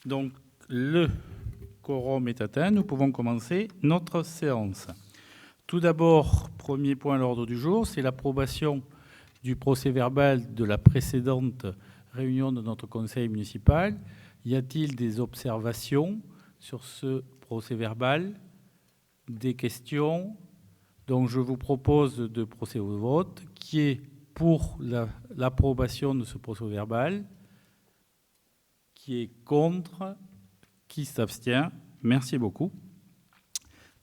Donc, le quorum est atteint. Nous pouvons commencer notre séance. Tout d'abord, premier point à l'ordre du jour, c'est l'approbation du procès-verbal de la précédente réunion de notre conseil municipal. Y a-t-il des observations sur ce procès-verbal? Des questions? Donc, je vous propose de procéder au vote. Qui est pour l'approbation de ce procès-verbal? Qui est contre? Qui s'abstient? Merci beaucoup.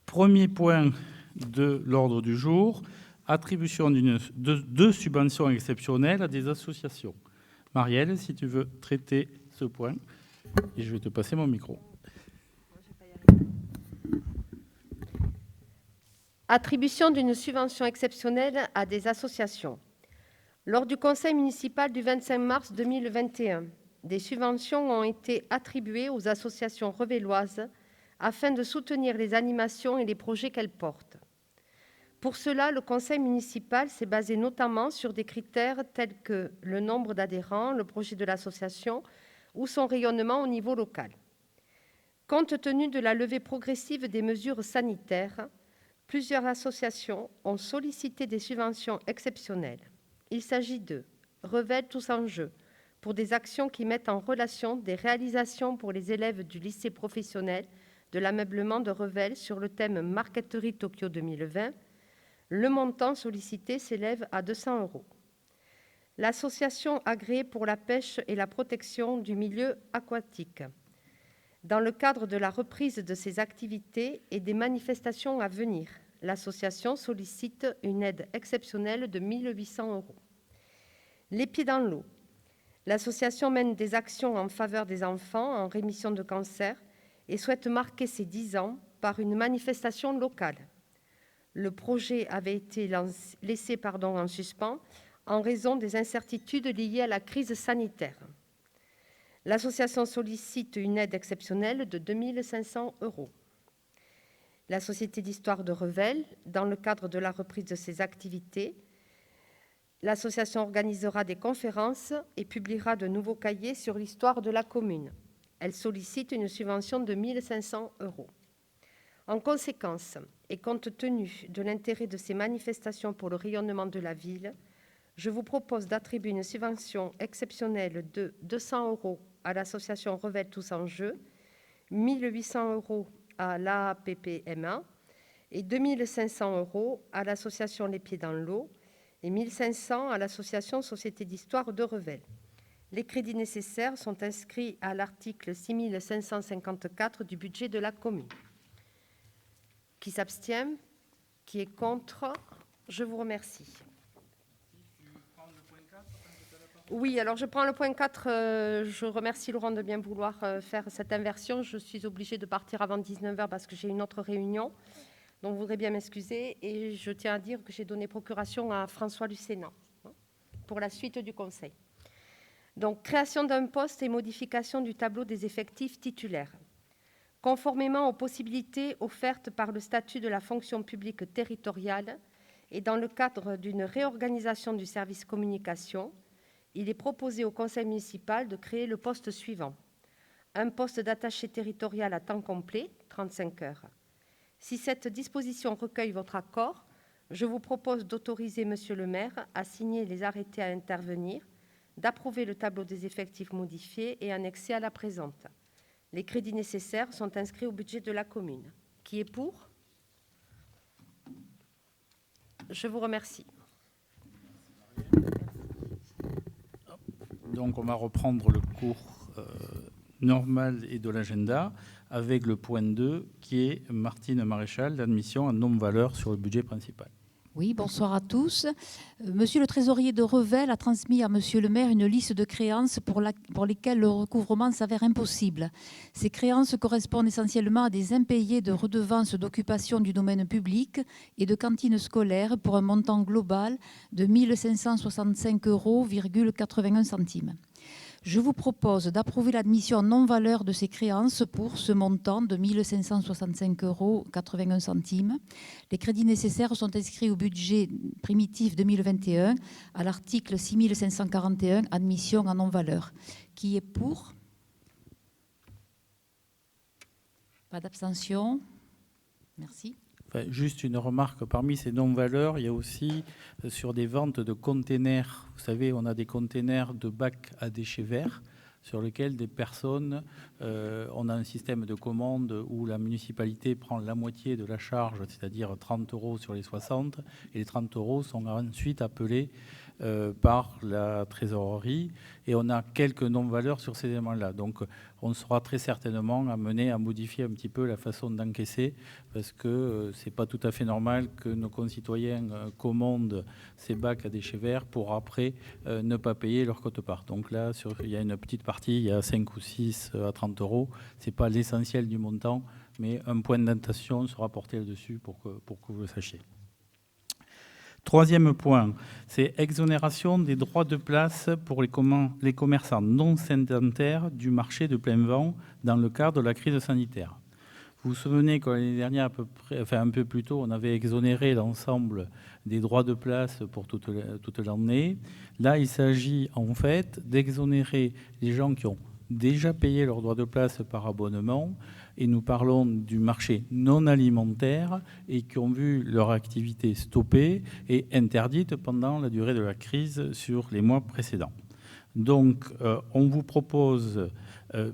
Premier point de l'ordre du jour, attribution de deux subventions exceptionnelles à des associations. Marielle, si tu veux traiter ce point, et je vais te passer mon micro. Attribution d'une subvention exceptionnelle à des associations. Lors du conseil municipal du 25 mars 2021, des subventions ont été attribuées aux associations revelloises afin de soutenir les animations et les projets qu'elles portent. Pour cela, le conseil municipal s'est basé notamment sur des critères tels que le nombre d'adhérents, le projet de l'association ou son rayonnement au niveau local. Compte tenu de la levée progressive des mesures sanitaires, plusieurs associations ont sollicité des subventions exceptionnelles. Il s'agit de Revel Tous en Jeu, pour des actions qui mettent en relation des réalisations pour les élèves du lycée professionnel de l'ameublement de Revel sur le thème Marqueterie Tokyo 2020. Le montant sollicité s'élève à 200 €. L'association agréée pour la pêche et la protection du milieu aquatique. Dans le cadre de la reprise de ses activités et des manifestations à venir, l'association sollicite une aide exceptionnelle de 1 800 €. Les Pieds dans l'eau. L'association mène des actions en faveur des enfants en rémission de cancer et souhaite marquer ses 10 ans par une manifestation locale. Le projet avait été laissé en suspens en raison des incertitudes liées à la crise sanitaire. L'association sollicite une aide exceptionnelle de 2 500 €. La Société d'histoire de Revel, dans le cadre de la reprise de ses activités, l'association organisera des conférences et publiera de nouveaux cahiers sur l'histoire de la commune. Elle sollicite une subvention de 1 500 €. En conséquence, et compte tenu de l'intérêt de ces manifestations pour le rayonnement de la ville, je vous propose d'attribuer une subvention exceptionnelle de 200 € à l'association Revel Tous en Jeu, 1 800 € à l'AAPPMA et 2 500 € à l'association Les Pieds dans l'eau et 1 500 € à l'association Société d'histoire de Revel. Les crédits nécessaires sont inscrits à l'article 6554 du budget de la commune. Qui s'abstient? Qui est contre? Je vous remercie. Oui, alors je prends le point 4. Je remercie Laurent de bien vouloir faire cette inversion. Je suis obligée de partir avant 19 h parce que j'ai une autre réunion. Donc, je voudrais bien m'excuser. Et je tiens à dire que j'ai donné procuration à François Lucénat pour la suite du conseil. Donc, création d'un poste et modification du tableau des effectifs titulaires. Conformément aux possibilités offertes par le statut de la fonction publique territoriale et dans le cadre d'une réorganisation du service communication, il est proposé au conseil municipal de créer le poste suivant. Un poste d'attaché territorial à temps complet, 35 heures. Si cette disposition recueille votre accord, je vous propose d'autoriser Monsieur le maire à signer les arrêtés à intervenir, d'approuver le tableau des effectifs modifié et annexé à la présente. Les crédits nécessaires sont inscrits au budget de la commune. Qui est pour? Je vous remercie. Donc, on va reprendre le cours normal et de l'agenda avec le point 2 qui est Martine Maréchal, l'admission à non-valeur sur le budget principal. Oui, bonsoir à tous. Monsieur le trésorier de Revel a transmis à Monsieur le maire une liste de créances pour lesquelles le recouvrement s'avère impossible. Ces créances correspondent essentiellement à des impayés de redevances d'occupation du domaine public et de cantines scolaires pour un montant global de 1 565,81 €. Je vous propose d'approuver l'admission non-valeur de ces créances pour ce montant de 1 565,81 €. Les crédits nécessaires sont inscrits au budget primitif 2021 à l'article 6541, admission en non-valeur. Qui est pour? Pas d'abstention. Merci. Enfin, juste une remarque, parmi ces non-valeurs, il y a aussi sur des ventes de containers. Vous savez, on a des containers de bacs à déchets verts sur lesquels des personnes, on a un système de commande où la municipalité prend la moitié de la charge, c'est-à-dire 30 € sur les 60, et les 30 € sont ensuite appelés par la trésorerie, et on a quelques non-valeurs sur ces éléments-là. Donc on sera très certainement amené à modifier un petit peu la façon d'encaisser, parce que c'est pas tout à fait normal que nos concitoyens commandent ces bacs à déchets verts pour après ne pas payer leur quote-part. Donc là, il y a une petite partie, il y a 5 ou 6 à 30 €. C'est pas l'essentiel du montant, mais un point d'intention sera porté là-dessus pour que vous le sachiez. Troisième point, c'est exonération des droits de place pour les commerçants non sédentaires du marché de plein vent dans le cadre de la crise sanitaire. Vous vous souvenez que l'année dernière, un peu plus tôt, on avait exonéré l'ensemble des droits de place pour toute l'année. Là, il s'agit en fait d'exonérer les gens qui ont déjà payé leurs droits de place par abonnement, et nous parlons du marché non alimentaire, et qui ont vu leur activité stoppée et interdite pendant la durée de la crise sur les mois précédents. Donc, on vous propose,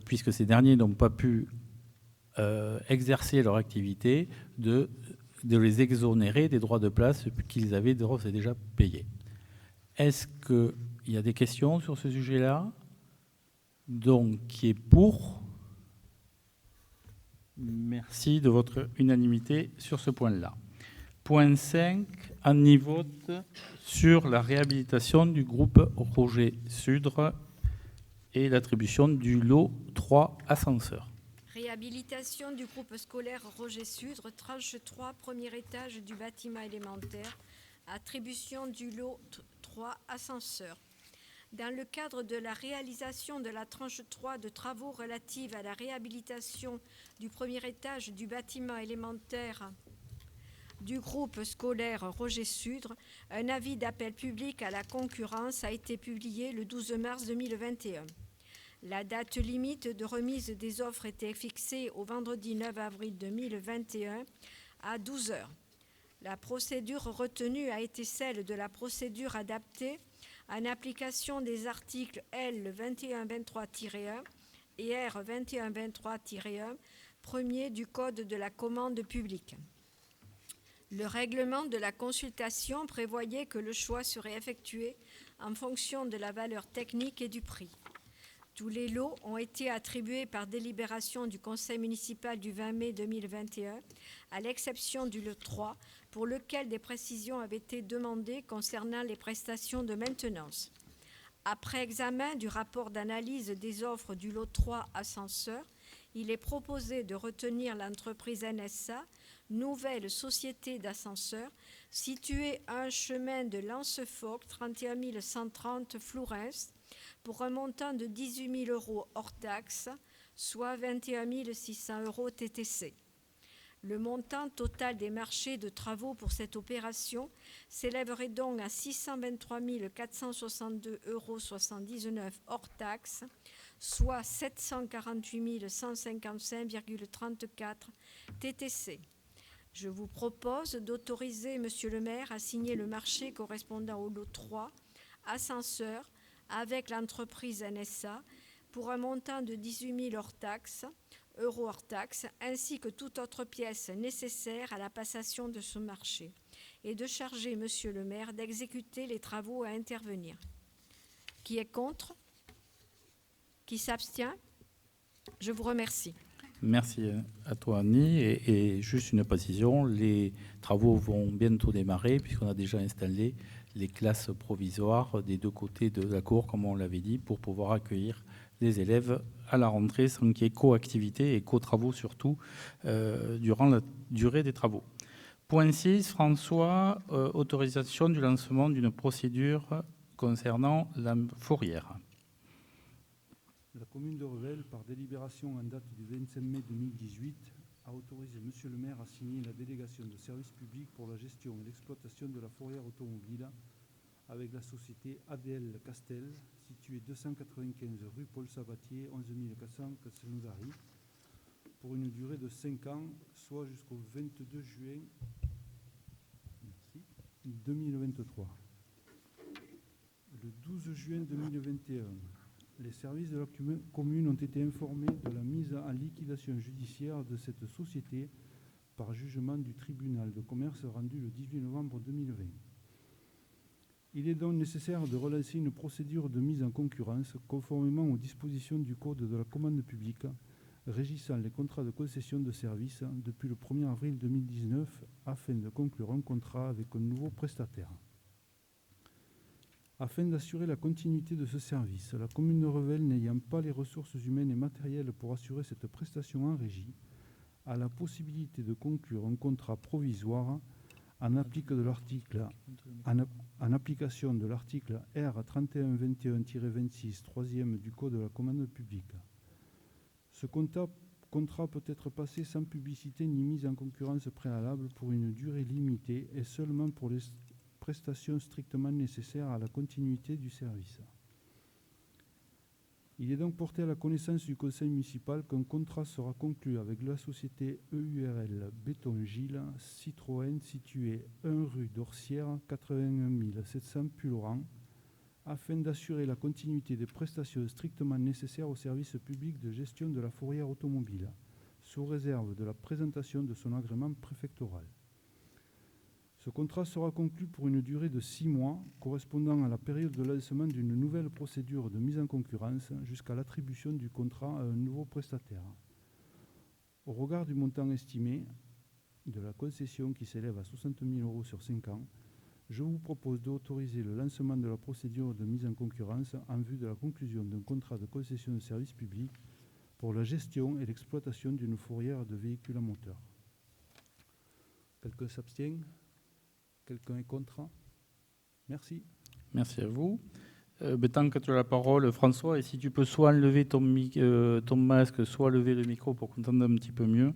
puisque ces derniers n'ont pas pu exercer leur activité, de les exonérer des droits de place qu'ils avaient déjà payés. Est-ce qu'il y a des questions sur ce sujet-là ? Donc, qui est pour ? Merci de votre unanimité sur ce point-là. Point 5, Annie vote sur la réhabilitation du groupe Roger-Sudre et l'attribution du lot 3 ascenseurs. Réhabilitation du groupe scolaire Roger-Sudre, tranche 3, premier étage du bâtiment élémentaire, attribution du lot 3 ascenseurs. Dans le cadre de la réalisation de la tranche 3 de travaux relatifs à la réhabilitation du premier étage du bâtiment élémentaire du groupe scolaire Roger-Sudre, un avis d'appel public à la concurrence a été publié le 12 mars 2021. La date limite de remise des offres était fixée au vendredi 9 avril 2021 à 12 h. La procédure retenue a été celle de la procédure adaptée en application des articles L. 2123-1 et R. 2123-1, premier du Code de la commande publique. Le règlement de la consultation prévoyait que le choix serait effectué en fonction de la valeur technique et du prix. Tous les lots ont été attribués par délibération du Conseil municipal du 20 mai 2021, à l'exception du lot 3, pour lequel des précisions avaient été demandées concernant les prestations de maintenance. Après examen du rapport d'analyse des offres du lot 3 ascenseurs, il est proposé de retenir l'entreprise NSA, nouvelle société d'ascenseurs, située à un chemin de Lancefoc, 31 130 Flourens, pour un montant de 18 000 € hors taxe, soit 21 600 € TTC. Le montant total des marchés de travaux pour cette opération s'élèverait donc à 623 462,79 € hors taxe, soit 748 155,34 TTC. Je vous propose d'autoriser Monsieur le maire à signer le marché correspondant au lot 3, ascenseur, avec l'entreprise NSA, pour un montant de 18 000 € hors taxe, ainsi que toute autre pièce nécessaire à la passation de ce marché, et de charger Monsieur le maire d'exécuter les travaux à intervenir. Qui est contre ? Qui s'abstient ? Je vous remercie. Merci à toi, Annie. Et juste une précision, les travaux vont bientôt démarrer, puisqu'on a déjà installé les classes provisoires des deux côtés de la cour, comme on l'avait dit, pour pouvoir accueillir les élèves à la rentrée sans qu'il y ait co-activité et co-travaux surtout durant la durée des travaux. Point 6, François, autorisation du lancement d'une procédure concernant la fourrière. La commune de Revel, par délibération en date du 25 mai 2018, a autorisé Monsieur le maire à signer la délégation de service public pour la gestion et l'exploitation de la fourrière automobile avec la société ADL Castel, située 295 rue Paul Sabatier, 11 400 Castelnaudary, pour une durée de 5 ans, soit jusqu'au 22 juin 2023. Le 12 juin 2021, les services de la commune ont été informés de la mise en liquidation judiciaire de cette société par jugement du tribunal de commerce rendu le 18 novembre 2020. Il est donc nécessaire de relancer une procédure de mise en concurrence conformément aux dispositions du Code de la commande publique régissant les contrats de concession de services depuis le 1er avril 2019 afin de conclure un contrat avec un nouveau prestataire. Afin d'assurer la continuité de ce service, la commune de Revel, n'ayant pas les ressources humaines et matérielles pour assurer cette prestation en régie, a la possibilité de conclure un contrat provisoire en application de l'article R3121-26 3e du Code de la commande publique. Ce contrat peut être passé sans publicité ni mise en concurrence préalable pour une durée limitée et seulement pour les prestations strictement nécessaires à la continuité du service. Il est donc porté à la connaissance du conseil municipal qu'un contrat sera conclu avec la société EURL Béton Gilles Citroën située 1 rue d'Orsières 81 700 Pulloran afin d'assurer la continuité des prestations strictement nécessaires au service public de gestion de la fourrière automobile, sous réserve de la présentation de son agrément préfectoral. Ce contrat sera conclu pour une durée de 6 mois, correspondant à la période de lancement d'une nouvelle procédure de mise en concurrence jusqu'à l'attribution du contrat à un nouveau prestataire. Au regard du montant estimé de la concession qui s'élève à 60 000 € sur 5 ans, je vous propose d'autoriser le lancement de la procédure de mise en concurrence en vue de la conclusion d'un contrat de concession de service public pour la gestion et l'exploitation d'une fourrière de véhicules à moteur. Quelqu'un s'abstient ? Quelqu'un est contre ? Merci. Merci à vous. Tant que tu as la parole, François, et si tu peux soit enlever ton masque, soit lever le micro pour qu'on t'entende un petit peu mieux,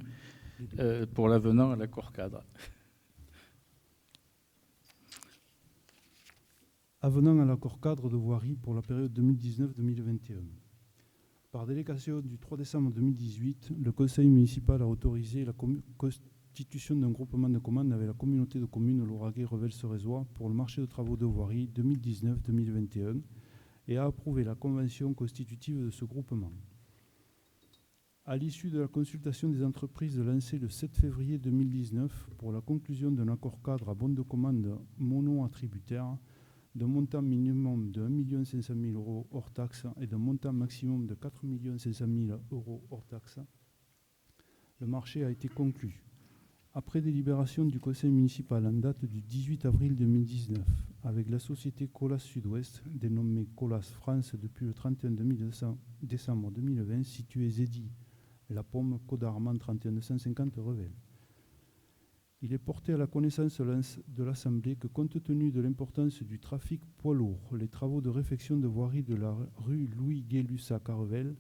pour l'avenant à l'accord cadre. Avenant à l'accord cadre de voirie pour la période 2019-2021. Par délégation du 3 décembre 2018, le conseil municipal a autorisé la constitution d'un groupement de commandes avec la communauté de communes Lauragais-Revel-Cerezois pour le marché de travaux de voirie 2019-2021 et a approuvé la convention constitutive de ce groupement. À l'issue de la consultation des entreprises lancée le 7 février 2019 pour la conclusion d'un accord cadre à bon de commande mono-attributaire d'un montant minimum de 1 500 000 € hors taxe et d'un montant maximum de 4 500 000 € hors taxe, le marché a été conclu. Après délibération du conseil municipal en date du 18 avril 2019, avec la société Colas Sud-Ouest, dénommée Colas France depuis le 31 décembre 2020, située Zédi, La Pomme, Côte d'Armand 31 250 Revel. Il est porté à la connaissance de l'Assemblée que, compte tenu de l'importance du trafic poids lourd, les travaux de réfection de voirie de la rue Louis-Gay-Lussac à Revel,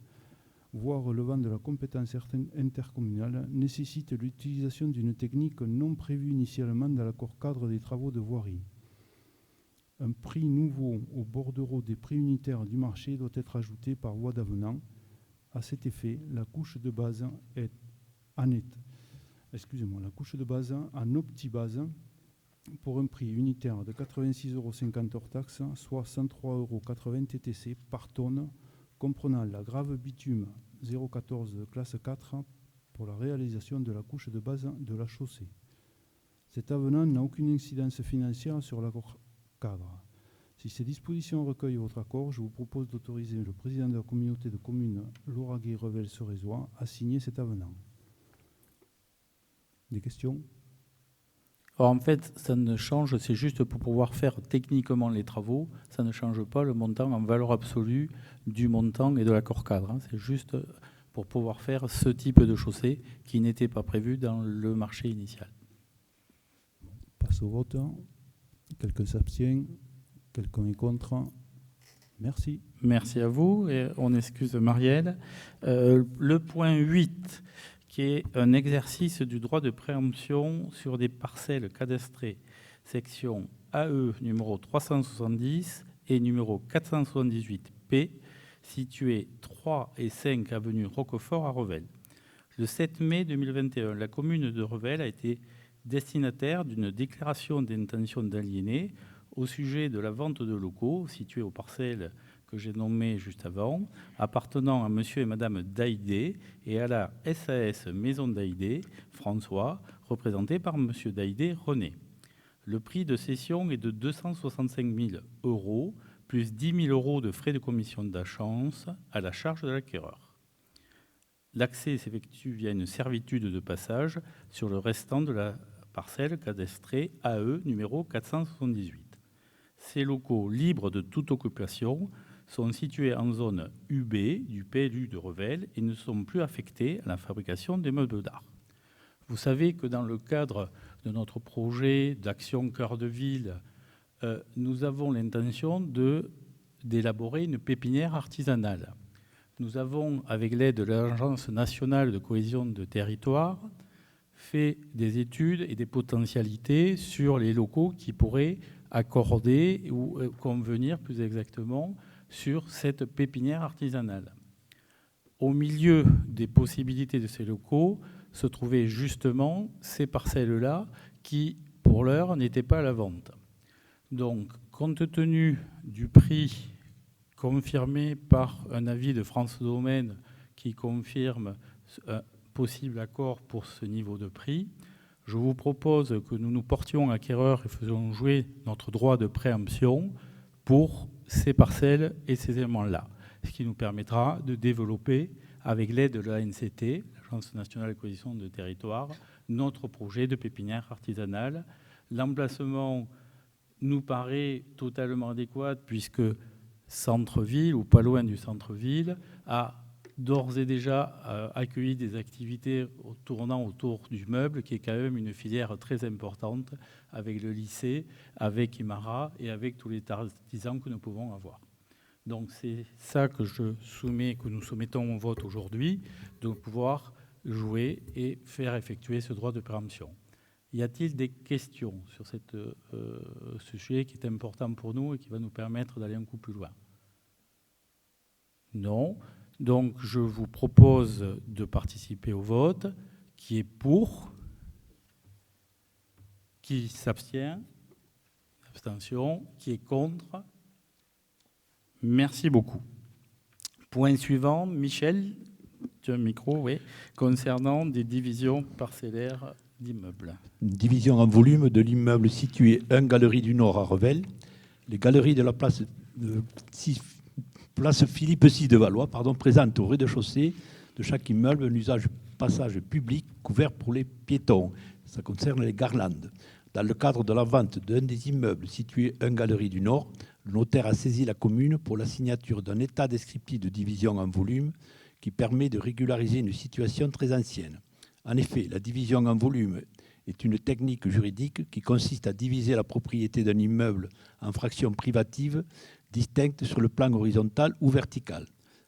voire relevant de la compétence intercommunale, nécessitent l'utilisation d'une technique non prévue initialement dans l'accord cadre des travaux de voirie. Un prix nouveau au bordereau des prix unitaires du marché doit être ajouté par voie d'avenant. À cet effet, la couche de base la couche de base en opti-base pour un prix unitaire de 86,50 € hors taxe, soit 103,80 € TTC par tonne, comprenant la grave bitume 0,14 de classe 4 pour la réalisation de la couche de base de la chaussée. Cet avenant n'a aucune incidence financière sur l'accord cadre. Si ces dispositions recueillent votre accord, je vous propose d'autoriser le président de la communauté de communes Lauragais-Revel-Cerezois à signer cet avenant. Des questions ? Alors en fait, ça ne change, c'est juste pour pouvoir faire techniquement les travaux, ça ne change pas le montant en valeur absolue du montant et de l'accord cadre. C'est juste pour pouvoir faire ce type de chaussée qui n'était pas prévu dans le marché initial. Passe au vote. Quelqu'un s'abstient ? Quelqu'un est contre ? Merci. Merci à vous et on excuse Marielle. Le point 8, qui est un exercice du droit de préemption sur des parcelles cadastrées, section AE numéro 370 et numéro 478P, situées 3 et 5 avenue Roquefort à Revel. Le 7 mai 2021, la commune de Revel a été destinataire d'une déclaration d'intention d'aliéner au sujet de la vente de locaux situés aux parcelles que j'ai nommées juste avant, appartenant à monsieur et madame Daïdé et à la SAS Maison Daïdé, François, représenté par monsieur Daïdé René. Le prix de cession est de 265 000 € plus 10 000 € de frais de commission d'achat à la charge de l'acquéreur. L'accès s'effectue via une servitude de passage sur le restant de la parcelle cadastrée AE numéro 478. Ces locaux libres de toute occupation sont situés en zone UB du PLU de Revel et ne sont plus affectés à la fabrication des meubles d'art. Vous savez que dans le cadre de notre projet d'action cœur de ville, nous avons l'intention d'élaborer une pépinière artisanale. Nous avons, avec l'aide de l'Agence nationale de cohésion de territoire, fait des études et des potentialités sur les locaux qui pourraient accorder ou convenir plus exactement sur cette pépinière artisanale. Au milieu des possibilités de ces locaux se trouvaient justement ces parcelles-là qui, pour l'heure, n'étaient pas à la vente. Donc, compte tenu du prix confirmé par un avis de France Domaine qui confirme un possible accord pour ce niveau de prix, je vous propose que nous nous portions acquéreurs et faisions jouer notre droit de préemption pour ces parcelles et ces éléments-là, ce qui nous permettra de développer, avec l'aide de l'ANCT, l'Agence nationale de cohésion de territoire, notre projet de pépinière artisanale. L'emplacement nous paraît totalement adéquat puisque centre-ville ou pas loin du centre-ville a d'ores et déjà accueilli des activités tournant autour du meuble, qui est quand même une filière très importante avec le lycée, avec Imara et avec tous les artisans que nous pouvons avoir. Donc c'est ça que nous soumettons au vote aujourd'hui, de pouvoir jouer et faire effectuer ce droit de préemption. Y a-t-il des questions sur ce sujet qui est important pour nous et qui va nous permettre d'aller un coup plus loin? Non. Donc, je vous propose de participer au vote. Qui est pour? Qui s'abstient? Abstention. Qui est contre? Merci beaucoup. Point suivant, Michel, tu as un micro, oui, concernant des divisions parcellaires d'immeubles. Une division en volume de l'immeuble situé 1 Galerie du Nord à Revel. Les galeries de la place Philippe VI de Valois présentent au rez-de-chaussée de chaque immeuble un passage public couvert pour les piétons. Ça concerne les garlandes. Dans le cadre de la vente d'un des immeubles situé 1 Galerie du Nord, le notaire a saisi la commune pour la signature d'un état descriptif de division en volume qui permet de régulariser une situation très ancienne. En effet, la division en volume est une technique juridique qui consiste à diviser la propriété d'un immeuble en fractions privatives distinctes sur le plan horizontal ou vertical.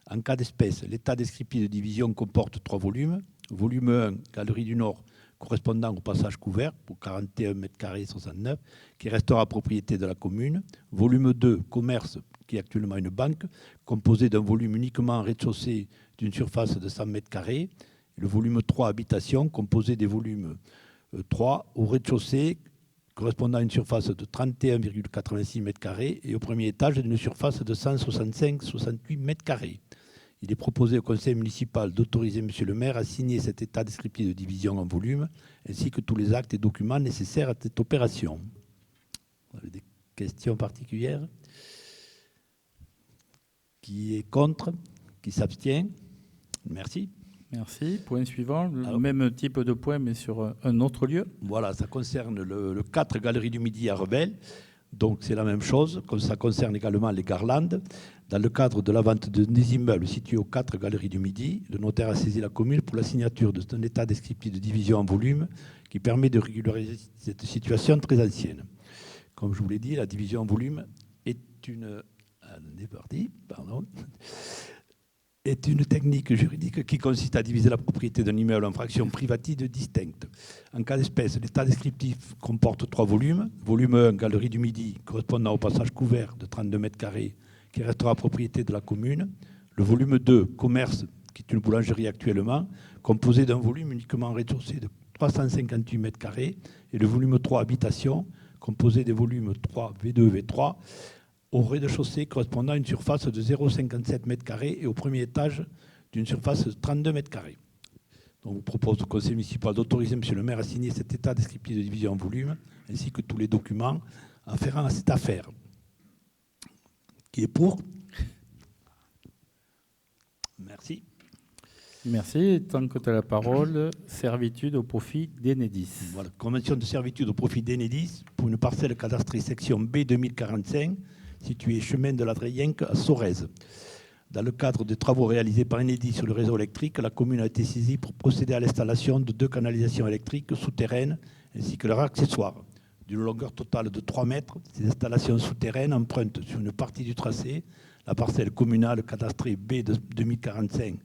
En cas d'espèce, l'état descriptif de division comporte 3 volumes. Volume 1, Galerie du Nord, correspondant au passage couvert pour 41 m² 69, qui restera propriété de la commune. Volume 2, Commerce, qui est actuellement une banque, composé d'un volume uniquement en rez-de-chaussée d'une surface de 100 m². Le volume 3, Habitation, composé des volumes 3 au rez-de-chaussée, correspondant à une surface de 31,86 m² et au premier étage d'une surface de 165,68 m². Il est proposé au conseil municipal d'autoriser M. le maire à signer cet état descriptif de division en volume, ainsi que tous les actes et documents nécessaires à cette opération. Vous avez des questions particulières? Qui est contre? Qui s'abstient? Merci. Merci. Point suivant, le même type de point, mais sur un autre lieu. Voilà, ça concerne le 4 Galerie du Midi à Revel. Donc c'est la même chose, comme ça concerne également les garlandes. Dans le cadre de la vente des immeubles situés aux 4 Galeries du Midi, le notaire a saisi la commune pour la signature d'un état descriptif de division en volume qui permet de régulariser cette situation très ancienne. Comme je vous l'ai dit, la division en volume est une technique juridique qui consiste à diviser la propriété d'un immeuble en fractions privatives distinctes. En cas d'espèce, l'état descriptif comporte 3 volumes. Volume 1, Galerie du Midi, correspondant au passage couvert de 32 m², qui restera propriété de la commune. Le volume 2, Commerce, qui est une boulangerie actuellement, composée d'un volume uniquement rez-de-chaussée de 358 mètres carrés, et le volume 3 habitation, composé des volumes 3 V2 V3, au rez-de-chaussée correspondant à une surface de 0,57 mètres carrés et au premier étage d'une surface de 32 mètres carrés. Donc, je vous propose au conseil municipal d'autoriser M. le maire à signer cet état descriptif de division en volume, ainsi que tous les documents afférents à cette affaire. Qui est pour? Merci. Merci. Tant que tu as la parole, servitude au profit d'Enedis. Voilà, convention de servitude au profit d'Enedis pour une parcelle cadastrée section B 2045, située chemin de la Dreyenque à Sorèze. Dans le cadre des travaux réalisés par Enedis sur le réseau électrique, la commune a été saisie pour procéder à l'installation de 2 canalisations électriques souterraines ainsi que leurs accessoires. D'une longueur totale de 3 mètres, ces installations souterraines empruntent sur une partie du tracé la parcelle communale cadastrée B 2045,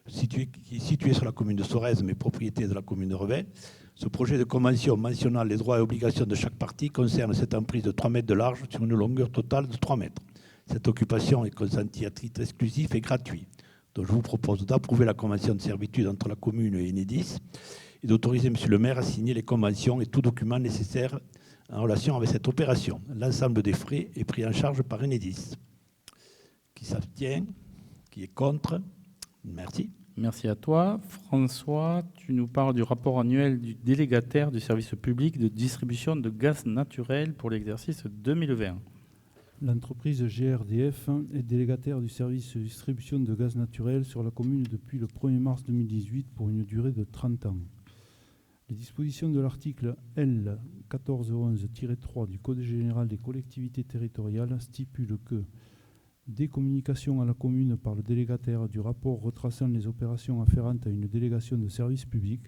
qui est située sur la commune de Sorèze, mais propriété de la commune de Revel. Ce projet de convention mentionnant les droits et obligations de chaque partie concerne cette emprise de 3 mètres de large sur une longueur totale de 3 mètres. Cette occupation est consentie à titre exclusif et gratuit. Donc je vous propose d'approuver la convention de servitude entre la commune et Enedis et d'autoriser M. le maire à signer les conventions et tout document nécessaire en relation avec cette opération. L'ensemble des frais est pris en charge par Enedis. Qui s'abstient? Qui est contre? Merci. Merci à toi. François, tu nous parles du rapport annuel du délégataire du service public de distribution de gaz naturel pour l'exercice 2020. L'entreprise GRDF est délégataire du service de distribution de gaz naturel sur la commune depuis le 1er mars 2018 pour une durée de 30 ans. Les dispositions de l'article L. 1411-3 du Code général des collectivités territoriales stipulent que des communications à la commune par le délégataire du rapport retraçant les opérations afférentes à une délégation de service public,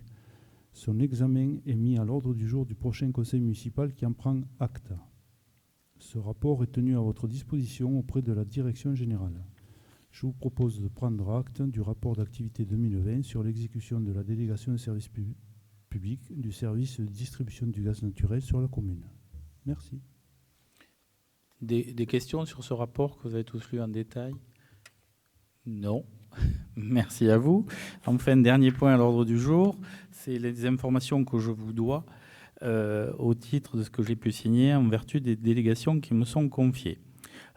son examen est mis à l'ordre du jour du prochain conseil municipal qui en prend acte. Ce rapport est tenu à votre disposition auprès de la direction générale. Je vous propose de prendre acte du rapport d'activité 2020 sur l'exécution de la délégation de service public du service de distribution du gaz naturel sur la commune. Merci. Des questions sur ce rapport que vous avez tous lu en détail? Non. Merci à vous. Enfin, dernier point à l'ordre du jour, c'est les informations que je vous dois au titre de ce que j'ai pu signer en vertu des délégations qui me sont confiées.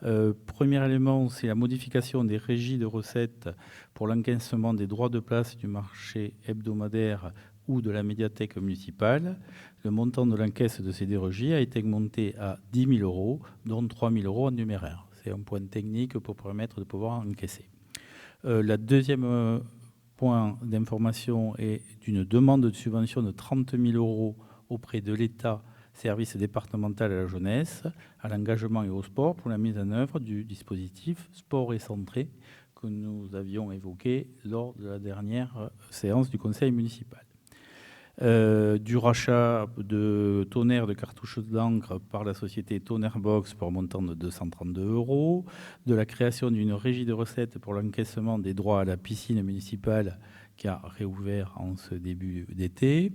Premier élément, c'est la modification des régies de recettes pour l'encaissement des droits de place du marché hebdomadaire ou de la médiathèque municipale. Le montant de l'encaisse de ces deux régies a été augmenté à 10 000 €, dont 3 000 € en numéraire. C'est un point technique pour permettre de pouvoir encaisser. La deuxième point d'information est d'une demande de subvention de 30 000 € auprès de l'État, service départemental à la jeunesse, à l'engagement et au sport pour la mise en œuvre du dispositif Sport et Centré que nous avions évoqué lors de la dernière séance du conseil municipal. Du rachat de tonnerres de cartouches d'encre par la société Tonnerbox pour un montant de 232 €, de la création d'une régie de recettes pour l'encaissement des droits à la piscine municipale qui a réouvert en ce début d'été,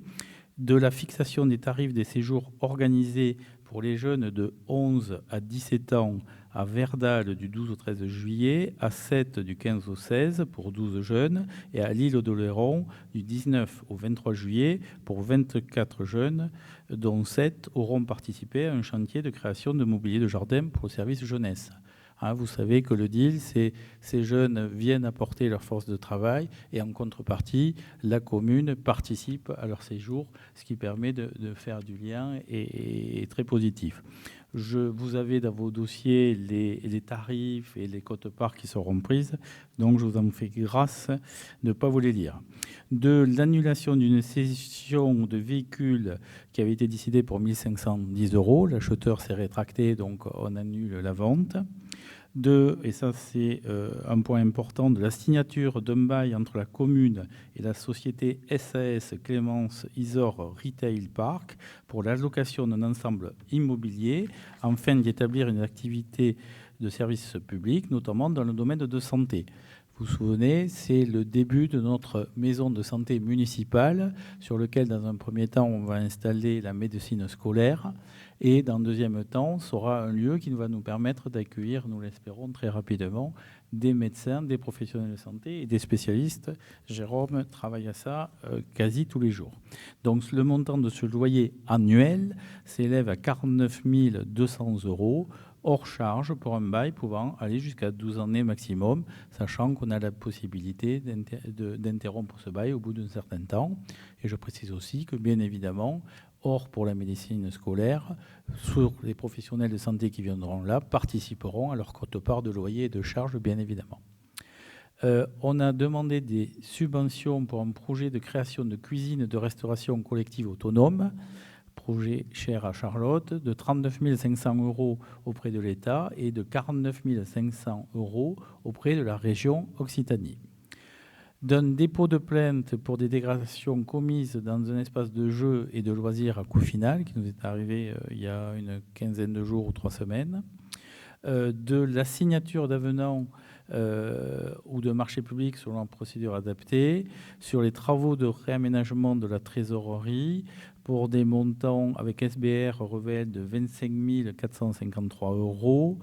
de la fixation des tarifs des séjours organisés pour les jeunes de 11 à 17 ans à Verdal du 12 au 13 juillet, à 7 du 15 au 16 pour 12 jeunes et à l'Île-d'Oléron du 19 au 23 juillet pour 24 jeunes, dont 7 auront participé à un chantier de création de mobilier de jardin pour le service jeunesse. Vous savez que le deal, c'est ces jeunes viennent apporter leur force de travail et en contrepartie, la commune participe à leur séjour, ce qui permet de faire du lien et très positif. Vous avez dans vos dossiers les tarifs et les quotes-parts qui seront prises, donc je vous en fais grâce de ne pas vous les lire. De l'annulation d'une cession de véhicules qui avait été décidée pour 1 510 €, l'acheteur s'est rétracté, donc on annule la vente. Et ça c'est un point important, de la signature d'un bail entre la commune et la société SAS Clémence Isor Retail Park pour l'allocation d'un ensemble immobilier afin d'y établir une activité de service public, notamment dans le domaine de santé. vous vous souvenez, c'est le début de notre maison de santé municipale sur lequel, dans un premier temps, on va installer la médecine scolaire et, dans un deuxième temps, sera un lieu qui va nous permettre d'accueillir, nous l'espérons très rapidement, des médecins, des professionnels de santé et des spécialistes. Jérôme travaille à ça quasi tous les jours. Donc le montant de ce loyer annuel s'élève à 49 200 € hors charge pour un bail pouvant aller jusqu'à 12 années maximum, sachant qu'on a la possibilité d'interrompre ce bail au bout d'un certain temps. Et je précise aussi que, bien évidemment, or pour la médecine scolaire, les professionnels de santé qui viendront là participeront à leur quote-part de loyer et de charges, bien évidemment. On a demandé des subventions pour un projet de création de cuisine de restauration collective autonome, projet cher à Charlotte, de 39 500 € auprès de l'État et de 49 500 € auprès de la région Occitanie. D'un dépôt de plainte pour des dégradations commises dans un espace de jeu et de loisirs à coût final, qui nous est arrivé il y a une quinzaine de jours ou 3 semaines, de la signature d'avenants ou de marché public selon la procédure adaptée, sur les travaux de réaménagement de la trésorerie pour des montants avec SBR Revel de 25 453 €,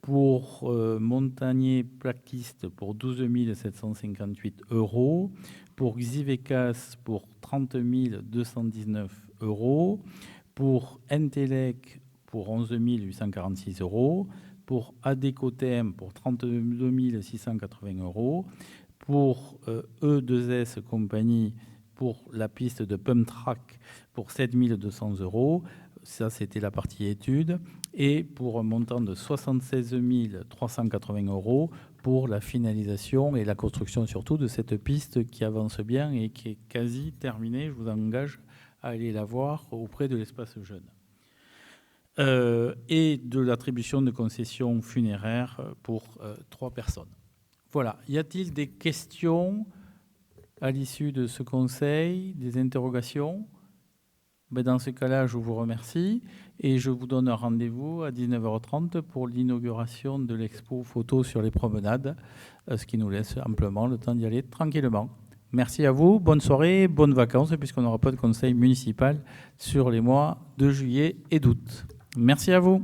pour Montagnier Plaquiste pour 12 758 €, pour Xivecas pour 30 219 €, pour Entelec pour 11 846 €, pour Adécotem pour 32 680 €, pour E2S Compagnie pour la piste de Pump Track pour 7 200 €. Ça, c'était la partie études. Et pour un montant de 76 380 € pour la finalisation et la construction surtout de cette piste qui avance bien et qui est quasi terminée. Je vous engage à aller la voir auprès de l'espace jeune. Et de l'attribution de concessions funéraires pour 3 personnes. Voilà. Y a-t-il des questions à l'issue de ce conseil, des interrogations ? Dans ce cas-là, je vous remercie et je vous donne un rendez-vous à 19h30 pour l'inauguration de l'expo photo sur les promenades, ce qui nous laisse amplement le temps d'y aller tranquillement. Merci à vous, bonne soirée, bonnes vacances, puisqu'on n'aura pas de conseil municipal sur les mois de juillet et d'août. Merci à vous.